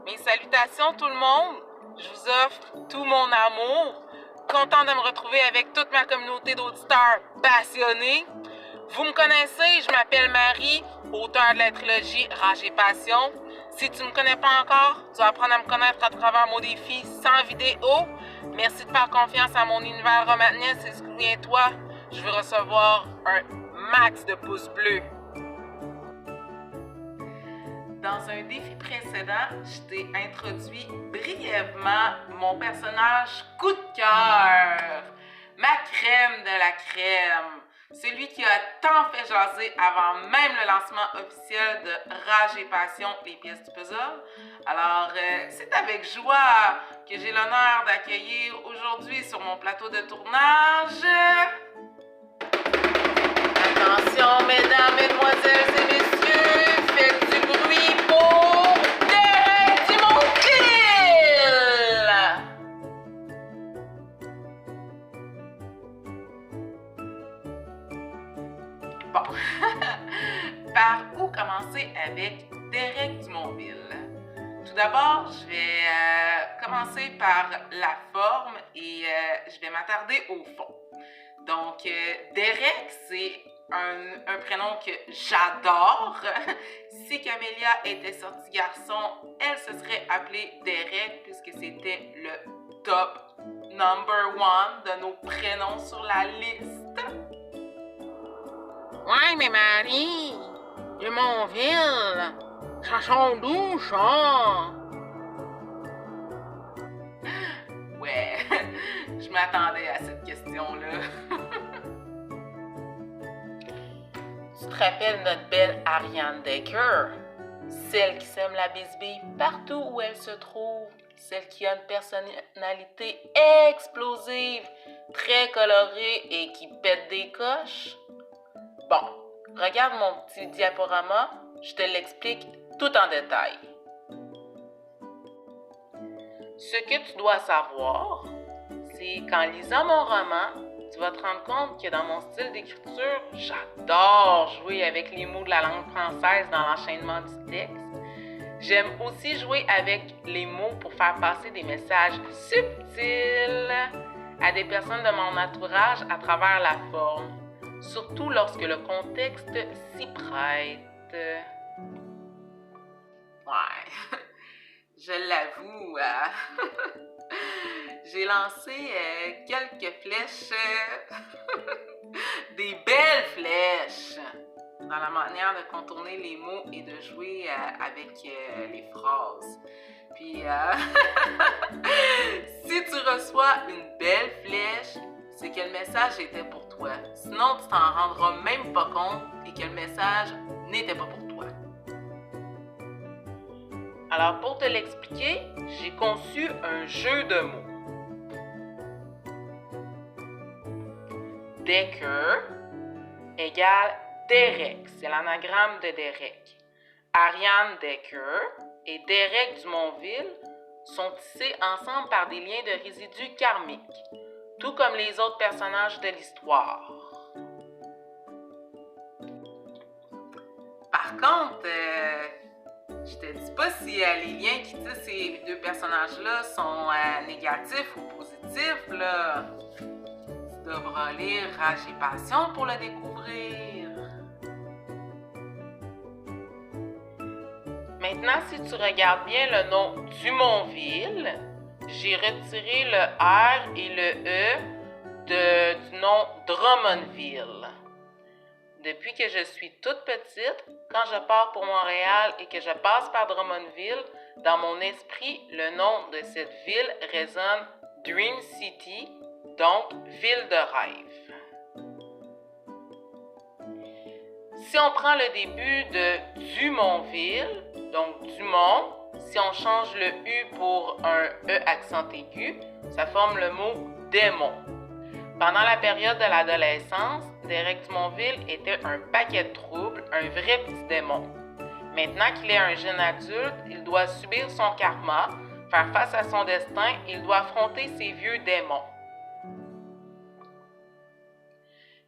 Mes salutations tout le monde. Je vous offre tout mon amour. Content de me retrouver avec toute ma communauté d'auditeurs passionnés. Vous me connaissez, je m'appelle Marie, auteure de la trilogie Rage et Passion. Si tu me connais pas encore, tu vas apprendre à me connaître à travers mon défi 100 vidéos. Merci de faire confiance à mon univers romanesque et souviens-toi, je veux recevoir un max de pouces bleus. Dans un défi précédent, je t'ai introduit brièvement mon personnage coup de cœur, ma crème de la crème, celui qui a tant fait jaser avant même le lancement officiel de Rage et Passion, les pièces du puzzle. Alors, c'est avec joie que j'ai l'honneur d'accueillir aujourd'hui sur mon plateau de tournage. Attention, mesdames, mesdemoiselles et messieurs, faites du bruit pour Derek Dumonville! Bon, par où commencer avec Derek Dumonville? Tout d'abord, je vais commencer par la forme et je vais m'attarder au fond. Donc, Derek, c'est un prénom que j'adore. Si Camélia était sortie garçon, elle se serait appelée Derek puisque c'était le top number one de nos prénoms sur la liste. Ouais, mais Marie, Dumonville, ça sent d'où, ça? Ouais, je m'attendais à cette question-là. Tu te rappelles notre belle Ariane Decker? Celle qui sème la bisbille partout où elle se trouve. Celle qui a une personnalité explosive, très colorée et qui pète des coches. Bon, regarde mon petit diaporama, je te l'explique tout en détail. Ce que tu dois savoir, c'est qu'en lisant mon roman, tu vas te rendre compte que dans mon style d'écriture, j'adore jouer avec les mots de la langue française dans l'enchaînement du texte. J'aime aussi jouer avec les mots pour faire passer des messages subtils à des personnes de mon entourage à travers la forme, surtout lorsque le contexte s'y prête. Ouais, je l'avoue, j'ai lancé quelques flèches, des belles flèches, dans la manière de contourner les mots et de jouer avec les phrases. Puis, si tu reçois une belle flèche, c'est que le message était pour toi. Sinon, tu t'en rendras même pas compte et que le message n'était pas pour toi. Alors, pour te l'expliquer, j'ai conçu un jeu de mots. Decker égale Derek, c'est l'anagramme de Derek. Ariane Decker et Derek Dumonville sont tissés ensemble par des liens de résidus karmiques, tout comme les autres personnages de l'histoire. Par contre, je te dis pas si les liens qui tissent ces deux personnages-là sont négatifs ou positifs, là. Tu devras lire Rage et Passion pour le découvrir. Maintenant, si tu regardes bien le nom Dumonville, j'ai retiré le R et le E du nom Drummondville. Depuis que je suis toute petite, quand je pars pour Montréal et que je passe par Drummondville, dans mon esprit, le nom de cette ville résonne Dream City, donc ville de rêve. Si on prend le début de Dumonville, donc Dumont, si on change le U pour un E accent aigu, ça forme le mot démon. Pendant la période de l'adolescence, Derek Dumonville était un paquet de troubles, un vrai petit démon. Maintenant qu'il est un jeune adulte, il doit subir son karma, faire face à son destin, il doit affronter ses vieux démons.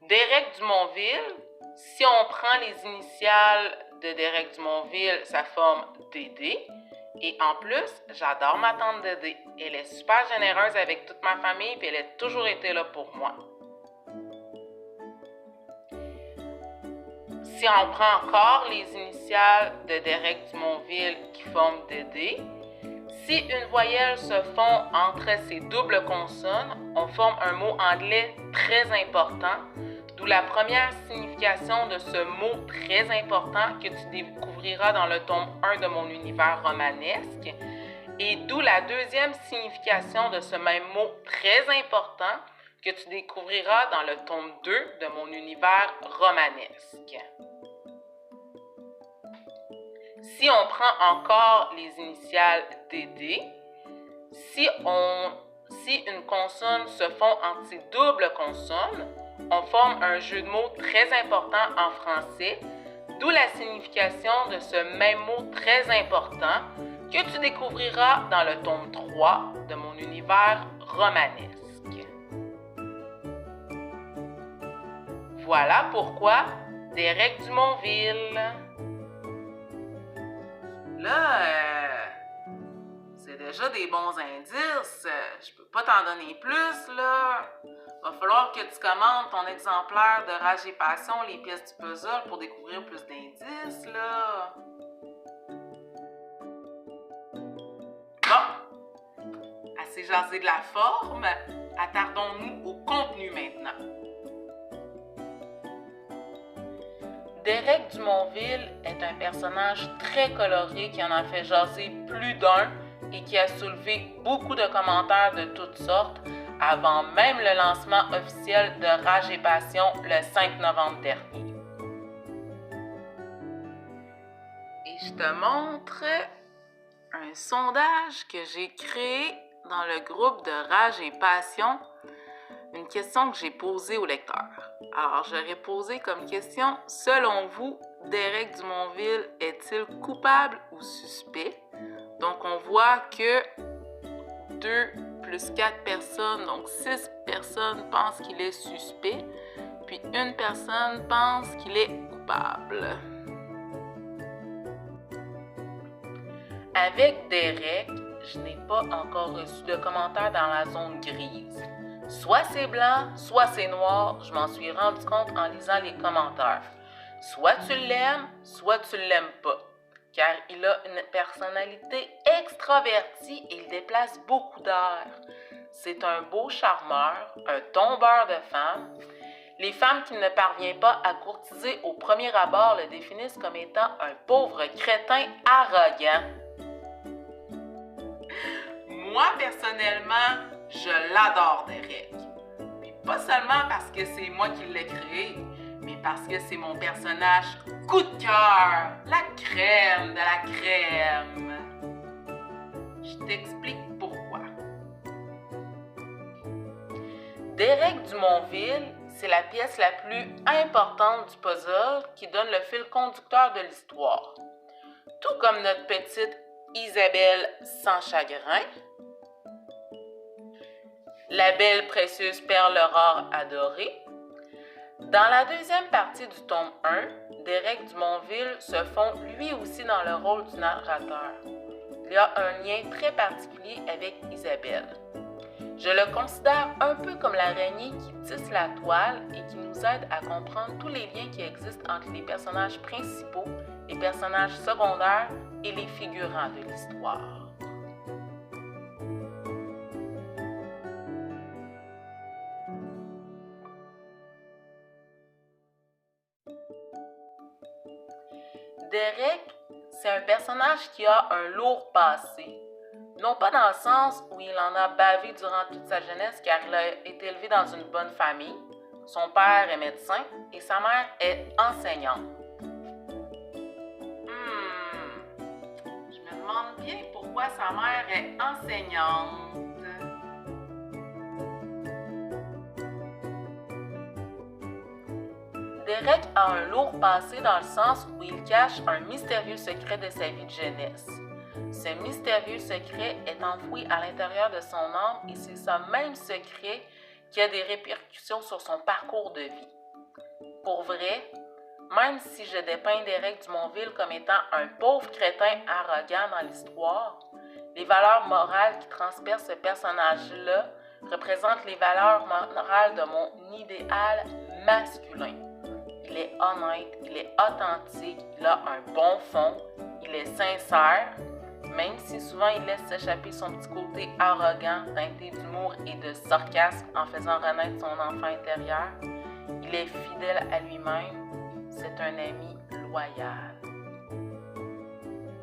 Derek Dumonville, si on prend les initiales de Derek Dumonville, ça forme DD. Et en plus, j'adore ma tante Dédé. Elle est super généreuse avec toute ma famille et elle a toujours été là pour moi. Si on prend encore les initiales de Derek Dumonville qui forment Dédé, si une voyelle se fond entre ces doubles consonnes, on forme un mot anglais très important, d'où la première signification de ce mot très important que tu découvriras dans le tome 1 de mon univers romanesque, et d'où la deuxième signification de ce même mot très important que tu découvriras dans le tome 2 de mon univers romanesque. Si on prend encore les initiales DD, si une consonne se fond entre ces doubles consonnes, on forme un jeu de mots très important en français, d'où la signification de ce même mot très important que tu découvriras dans le tome 3 de mon univers romanesque. Voilà pourquoi Derek Dumonville. Là, c'est déjà des bons indices. Je peux pas t'en donner plus, là. Va falloir que tu commandes ton exemplaire de Rage et Passion, les pièces du puzzle, pour découvrir plus d'indices, là. Bon, assez jasé de la forme. Attardons-nous au contenu maintenant. Derek Dumonville est un personnage très coloré qui en a fait jaser plus d'un et qui a soulevé beaucoup de commentaires de toutes sortes avant même le lancement officiel de Rage et Passion le 5 novembre dernier. Et je te montre un sondage que j'ai créé dans le groupe de Rage et Passion, une question que j'ai posée au lecteur. Alors, j'aurais posé comme question, selon vous, Derek Dumonville est-il coupable ou suspect? Donc, on voit que 2 plus 4 personnes, donc 6 personnes pensent qu'il est suspect, puis une personne pense qu'il est coupable. Avec Derek, je n'ai pas encore reçu de commentaires dans la zone grise. Soit c'est blanc, soit c'est noir, je m'en suis rendu compte en lisant les commentaires. Soit tu l'aimes, soit tu l'aimes pas. Car il a une personnalité extravertie et il déplace beaucoup d'air. C'est un beau charmeur, un tombeur de femmes. Les femmes qui ne parviennent pas à courtiser au premier abord le définissent comme étant un pauvre crétin arrogant. Moi, personnellement, je l'adore, Derek. Puis pas seulement parce que c'est moi qui l'ai créé, mais parce que c'est mon personnage coup de cœur, la crème de la crème. Je t'explique pourquoi. Derek Dumonville, c'est la pièce la plus importante du puzzle qui donne le fil conducteur de l'histoire. Tout comme notre petite Isabelle sans chagrin, la belle précieuse perle rare adorée. Dans la deuxième partie du tome 1, Derek Dumonville se fond lui aussi dans le rôle du narrateur. Il y a un lien très particulier avec Isabelle. Je le considère un peu comme l'araignée qui tisse la toile et qui nous aide à comprendre tous les liens qui existent entre les personnages principaux, les personnages secondaires et les figurants de l'histoire. Derek, c'est un personnage qui a un lourd passé. Non pas dans le sens où il en a bavé durant toute sa jeunesse car il a été élevé dans une bonne famille. Son père est médecin et sa mère est enseignante. Je me demande bien pourquoi sa mère est enseignante. Derek a un lourd passé dans le sens où il cache un mystérieux secret de sa vie de jeunesse. Ce mystérieux secret est enfoui à l'intérieur de son âme et c'est ce même secret qui a des répercussions sur son parcours de vie. Pour vrai, Même si je dépeins Derek Dumonville comme étant un pauvre crétin arrogant dans l'histoire, les valeurs morales qui transpercent ce personnage-là représentent les valeurs morales de mon idéal masculin. Il est honnête, il est authentique, il a un bon fond, il est sincère, même si souvent il laisse s'échapper son petit côté arrogant, teinté d'humour et de sarcasme en faisant renaître son enfant intérieur. Il est fidèle à lui-même, c'est un ami loyal.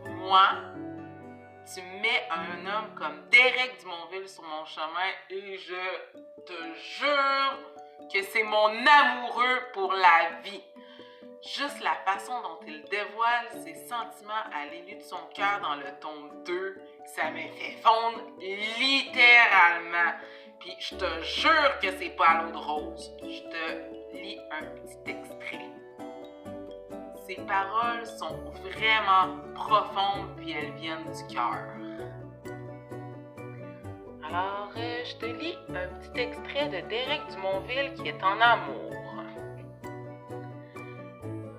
Moi, tu mets un homme comme Derek Dumonville sur mon chemin et je te jure que c'est mon amoureux pour la vie. Juste la façon dont il dévoile ses sentiments à l'élu de son cœur dans le tome 2, ça me fait fondre littéralement. Puis je te jure que c'est pas à l'eau de rose. Je te lis un petit extrait. Ces paroles sont vraiment profondes puis elles viennent du cœur. Alors, je te lis un petit extrait de Derek Dumonville qui est en amour.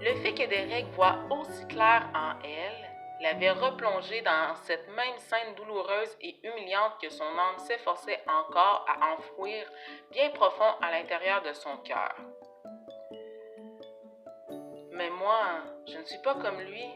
Le fait que Derek voit aussi clair en elle l'avait replongé dans cette même scène douloureuse et humiliante que son âme s'efforçait encore à enfouir bien profond à l'intérieur de son cœur. Mais moi, je ne suis pas comme lui.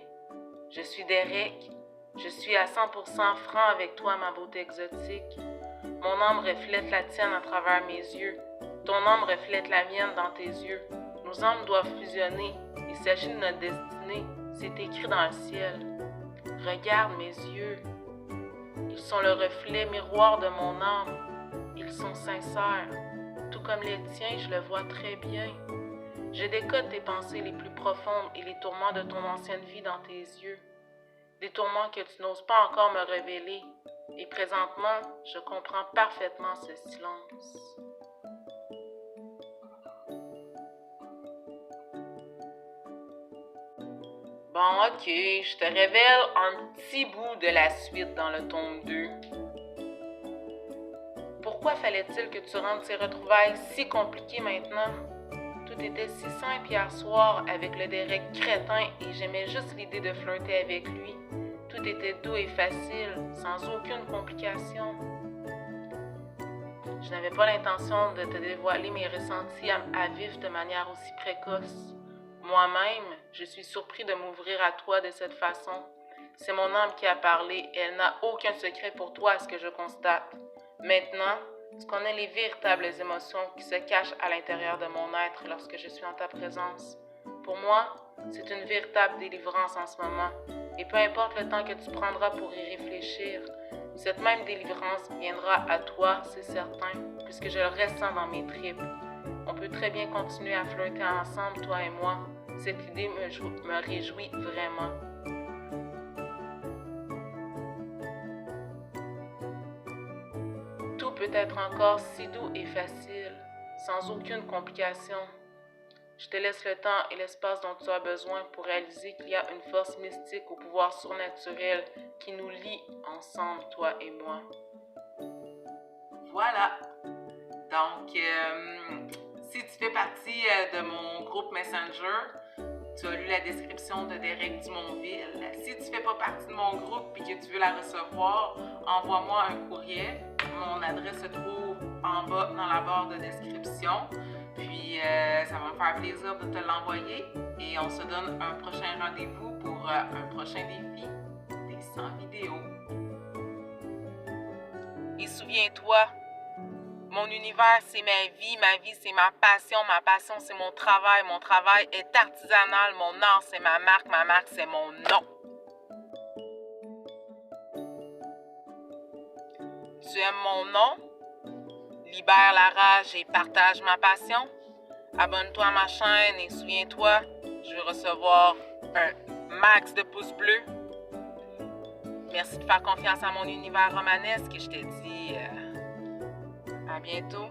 Je suis Derek. Je suis à 100% franc avec toi, ma beauté exotique. Mon âme reflète la tienne à travers mes yeux. Ton âme reflète la mienne dans tes yeux. Nos âmes doivent fusionner. Il s'agit de notre destinée. C'est écrit dans le ciel. Regarde mes yeux. Ils sont le reflet miroir de mon âme. Ils sont sincères. Tout comme les tiens, je le vois très bien. Je décode tes pensées les plus profondes et les tourments de ton ancienne vie dans tes yeux. Des tourments que tu n'oses pas encore me révéler. Et présentement, je comprends parfaitement ce silence. Bon, ok, je te révèle un petit bout de la suite dans le tome 2. Pourquoi fallait-il que tu rendes ces retrouvailles si compliquées maintenant? Tout était si simple hier soir avec le Derek crétin et j'aimais juste l'idée de flirter avec lui. Tout était doux et facile, sans aucune complication. Je n'avais pas l'intention de te dévoiler mes ressentis à vif de manière aussi précoce. Moi-même, je suis surpris de m'ouvrir à toi de cette façon. C'est mon âme qui a parlé et elle n'a aucun secret pour toi à ce que je constate. Maintenant, tu connais les véritables émotions qui se cachent à l'intérieur de mon être lorsque je suis en ta présence. Pour moi, c'est une véritable délivrance en ce moment. Et peu importe le temps que tu prendras pour y réfléchir, cette même délivrance viendra à toi, c'est certain, puisque je le ressens dans mes tripes. On peut très bien continuer à flirter ensemble, toi et moi. Cette idée me réjouit vraiment. Tout peut être encore si doux et facile, sans aucune complication. Je te laisse le temps et l'espace dont tu as besoin pour réaliser qu'il y a une force mystique au pouvoir surnaturel qui nous lie ensemble, toi et moi. Voilà. Donc, si tu fais partie de mon groupe Messenger, tu as lu la description de Derek Dumonville. Si tu ne fais pas partie de mon groupe et que tu veux la recevoir, envoie-moi un courriel. Mon adresse se trouve en bas dans la barre de description. Puis, ça va me faire plaisir de te l'envoyer. Et on se donne un prochain rendez-vous pour un prochain défi des 100 vidéos. Et souviens-toi, mon univers, c'est ma vie, c'est ma passion c'est mon travail est artisanal, mon art, c'est ma marque c'est mon nom. Tu aimes mon nom? Libère la rage et partage ma passion. Abonne-toi à ma chaîne et souviens-toi, je veux recevoir un max de pouces bleus. Merci de faire confiance à mon univers romanesque et je te dis à bientôt.